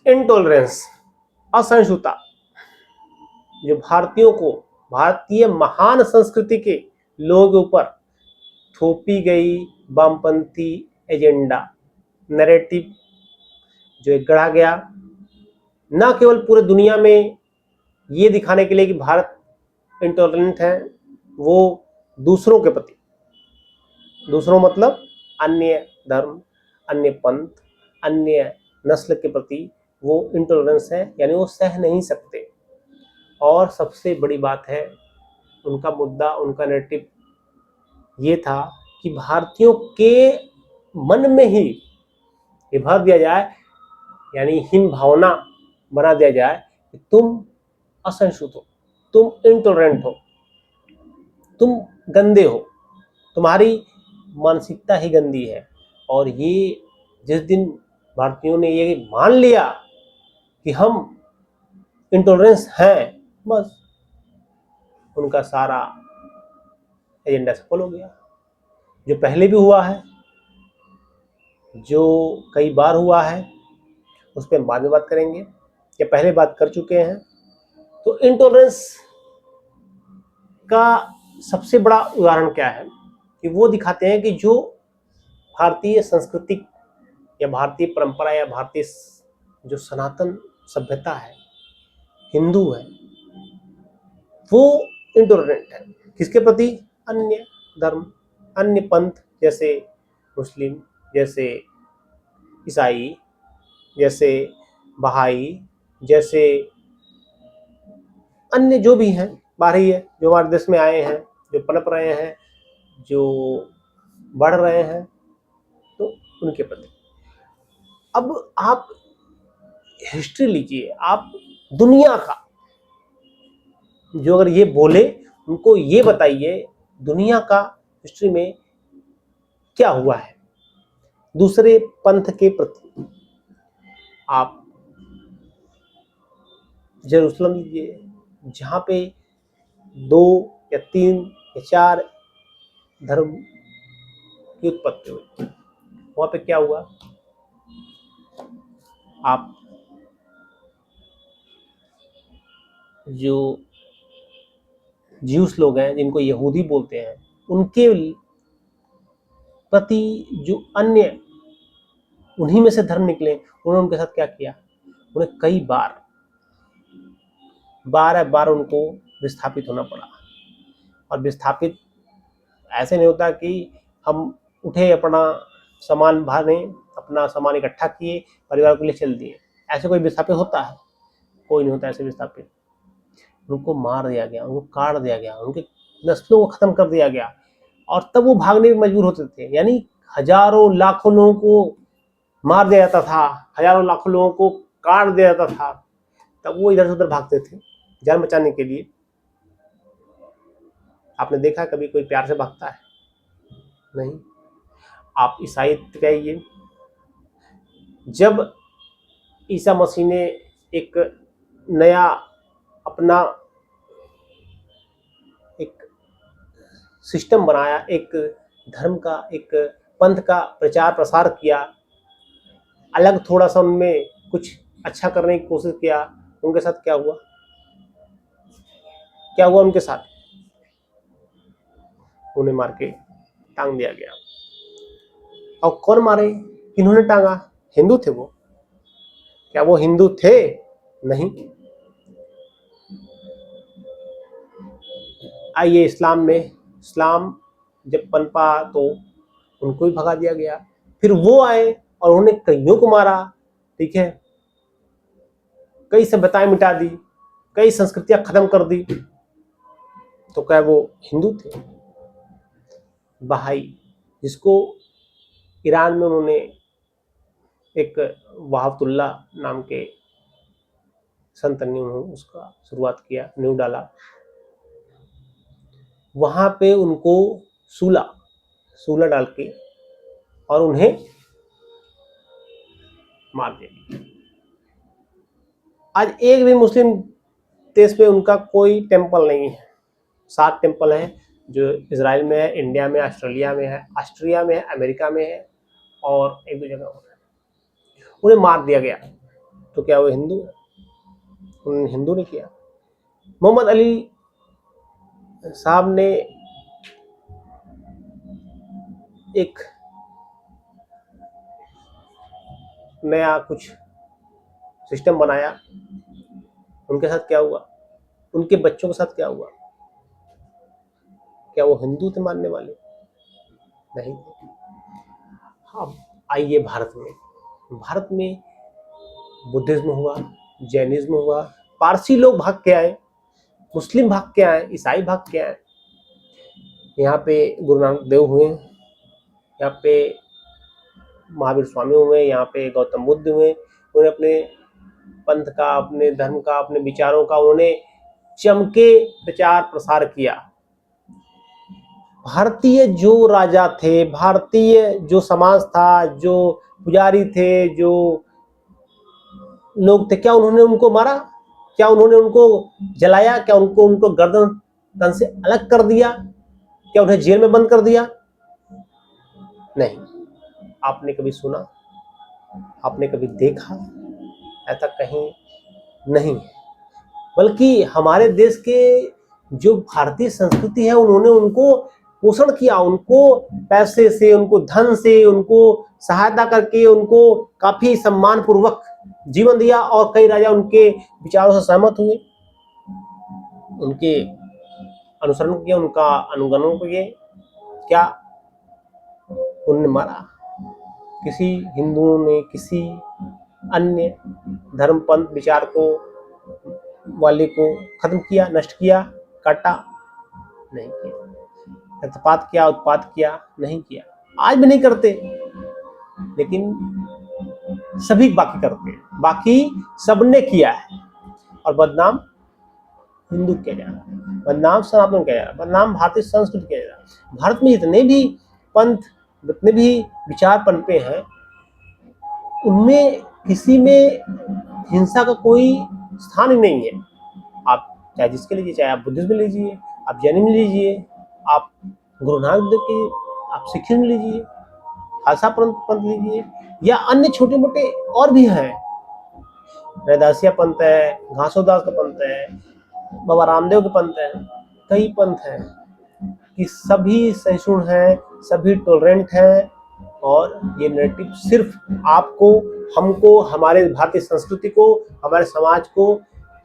Intolerance, असहिष्णुता, जो भारतीयों को, भारतीय महान संस्कृति के लोगों के ऊपर थोपी गई वामपंथी एजेंडा, नैरेटिव जो एक गढ़ा गया, न केवल पूरे दुनिया में ये दिखाने के लिए कि भारत इंटॉलरेंट है, वो दूसरों के प्रति, दूसरों मतलब अन्य धर्म, अन्य पंथ, अन्य नस्ल के प्रति वो इंटॉलरेंस है, यानी वो सह नहीं सकते। और सबसे बड़ी बात है, उनका मुद्दा, उनका नैरेटिव ये था कि भारतीयों के मन में ही ये भर दिया जाए, यानी हीन भावना बना दिया जाए कि तुम असहिष्णुत हो, तुम इंटॉलरेंट हो, तुम गंदे हो, तुम्हारी मानसिकता ही गंदी है। और ये जिस दिन भारतीयों ने ये मान लिया कि हम इंटॉलरेंस हैं, बस उनका सारा एजेंडा सफल हो गया। जो पहले भी हुआ है, जो कई बार हुआ है, उस पर बाद में बात करेंगे, या पहले बात कर चुके हैं। तो इंटॉलरेंस का सबसे बड़ा उदाहरण क्या है कि वो दिखाते हैं कि जो भारतीय संस्कृति या भारतीय परंपरा या भारतीय जो सनातन सभ्यता है, हिंदू है, वो इंटॉलरेंट है किसके प्रति? अन्य धर्म, अन्य पंथ, जैसे मुस्लिम, जैसे ईसाई, जैसे बहाई, जैसे अन्य जो भी हैं, बाहरी है, जो हमारे देश में आए हैं, जो पनप रहे हैं, जो बढ़ रहे हैं, तो उनके प्रति। अब आप हिस्ट्री लीजिए, आप दुनिया का, जो अगर ये बोले उनको ये बताइए दुनिया का हिस्ट्री में क्या हुआ है दूसरे पंथ के प्रति। आप जेरूसलम लीजिए, जहाँ पे 2 या 3 या 4 धर्म की उत्पत्ति हुई, वहाँ पे क्या हुआ? आप जो ज्यूस लोग हैं, जिनको यहूदी बोलते हैं, उनके प्रति जो अन्य उन्हीं में से धर्म निकले, उन्होंने उनके साथ क्या किया? उन्हें कई बार 12 बार उनको विस्थापित होना पड़ा। और विस्थापित ऐसे नहीं होता कि हम उठे, अपना सामान भाने, अपना सामान इकट्ठा किए, परिवार को लिए चल दिए, ऐसे कोई विस्थापित होता है? कोई नहीं होता ऐसे विस्थापित। उनको मार दिया गया, उनको काट दिया गया, उनके नस्लों को खत्म कर दिया गया, और तब वो भागने में मजबूर होते थे। यानी हजारों लाखों लोगों को मार दिया जाता था, हजारों लाखों लोगों को काट दिया जाता था, तब वो इधर से उधर भागते थे जान बचाने के लिए। आपने देखा कभी कोई प्यार से भागता है? नहीं। आप ईसाई कहिए, जब ईसा मसीह ने एक नया अपना एक सिस्टम बनाया, एक धर्म का, एक पंथ का प्रचार प्रसार किया, अलग थोड़ा सा उनमें कुछ अच्छा करने की कोशिश किया, उनके साथ क्या हुआ? क्या हुआ उनके साथ? उन्हें मार के टांग दिया गया। और कौन मारे? किन्होंने टांगा? हिंदू थे वो? क्या वो हिंदू थे? नहीं। आइए इस्लाम में, इस्लाम जब पनपा तो उनको भी भगा दिया गया, फिर वो आए और उन्होंने कईयों को मारा, ठीक है, कई सभ्यताएं मिटा दी, कई संस्कृतियां खत्म कर दी, तो क्या वो हिंदू थे? बहाई, जिसको ईरान में उन्होंने एक वहाबतुल्ला नाम के संत ने उसका शुरुआत किया, नींव डाला, वहां पे उनको सूला डाल के और उन्हें मार दिया। आज एक भी मुस्लिम देश में उनका कोई टेम्पल नहीं है। 7 टेम्पल हैं, जो इजराइल में है, इंडिया में, ऑस्ट्रेलिया में है, अमेरिका में है, और 1-2 जगह और है। उन्हें मार दिया गया। तो क्या वो हिंदू है? उन्होंने हिंदू ने किया। मोहम्मद अली साहब ने एक नया कुछ सिस्टम बनाया, उनके साथ क्या हुआ, उनके बच्चों के साथ क्या हुआ? क्या वो हिंदू थे मानने वाले? नहीं थे। हाँ, आइए भारत में बुद्धिज्म हुआ, जैनिज्म हुआ, पारसी लोग भाग के आए, मुस्लिम भाग के आए, ईसाई भाग के आए। यहाँ पे गुरु नानक देव हुए, यहाँ पे महावीर स्वामी हुए, यहाँ पे गौतम बुद्ध हुए। उन्होंने अपने पंथ का, अपने धर्म का, अपने विचारों का उन्होंने चमके प्रचार प्रसार किया। भारतीय जो राजा थे, भारतीय जो समाज था, जो पुजारी थे, जो लोग थे, क्या उन्होंने उनको मारा? क्या उन्होंने उनको जलाया? क्या उनको गर्दन तन से अलग कर दिया? क्या उन्हें जेल में बंद कर दिया? नहीं। आपने कभी सुना, आपने कभी देखा? ऐसा कहीं नहीं है। बल्कि हमारे देश के जो भारतीय संस्कृति है, उन्होंने उनको पोषण किया, उनको पैसे से, उनको धन से, उनको सहायता करके उनको काफी सम्मान पूर्वक जीवन दिया। और कई राजा उनके विचारों से सहमत हुए, उनके अनुसरण किए, उनका अनुगमन किए। क्या उन्होंने मारा? किसी हिंदुओं ने किसी अन्य धर्म पंथ विचार को वाले को खत्म किया, नष्ट किया, काटा? नहीं किया। रक्तपात किया, उत्पात किया? नहीं किया। आज भी नहीं करते, लेकिन सभी बाकी करते हैं। बाकी सबने किया है। और बदनाम हिंदू किया जा रहा है, बदनाम सनातन किया जा रहा है, बदनाम भारतीय संस्कृति किया जा रहा है। भारत में जितने भी पंथ, जितने भी विचार पनपे हैं, उनमें किसी में हिंसा का कोई स्थान ही नहीं है। आप चाहे जिसके लीजिए, चाहे आप बुद्धिज्म लीजिए, आप जैनिज्म लीजिए, आप गुरु नानक देव की, आप सिखिज्म लीजिए, खालसा पंथ लीजिए, या अन्य छोटे मोटे और भी हैं। रैदासिया पंथ है, घासोदास का पंथ है, बाबा रामदेव के पंथ है, कई पंथ हैं कि सभी सहिष्णु हैं, सभी टॉलरेंट हैं। और ये नैरेटिव सिर्फ आपको, हमको, हमारे भारतीय संस्कृति को, हमारे समाज को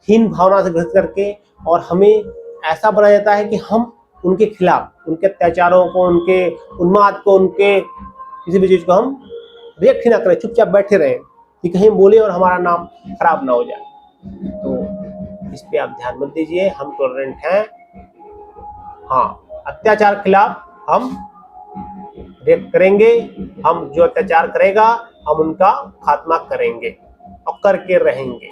हीन भावना से ग्रसित करके, और हमें ऐसा बनाया जाता है कि हम उनके खिलाफ, उनके अत्याचारों को, उनके उन्माद को, उनके किसी भी चीज को हम रिएक्ट ही ना करें, चुपचाप बैठे रहें कि कहीं बोले और हमारा नाम खराब ना हो जाए। तो इस पे आप ध्यान मत दीजिए। हम टॉलरेंट हैं, हाँ, अत्याचार के खिलाफ हम रिएक्ट करेंगे। हम जो अत्याचार करेगा, हम उनका खात्मा करेंगे और करके रहेंगे।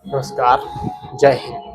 नमस्कार, जय हिंद।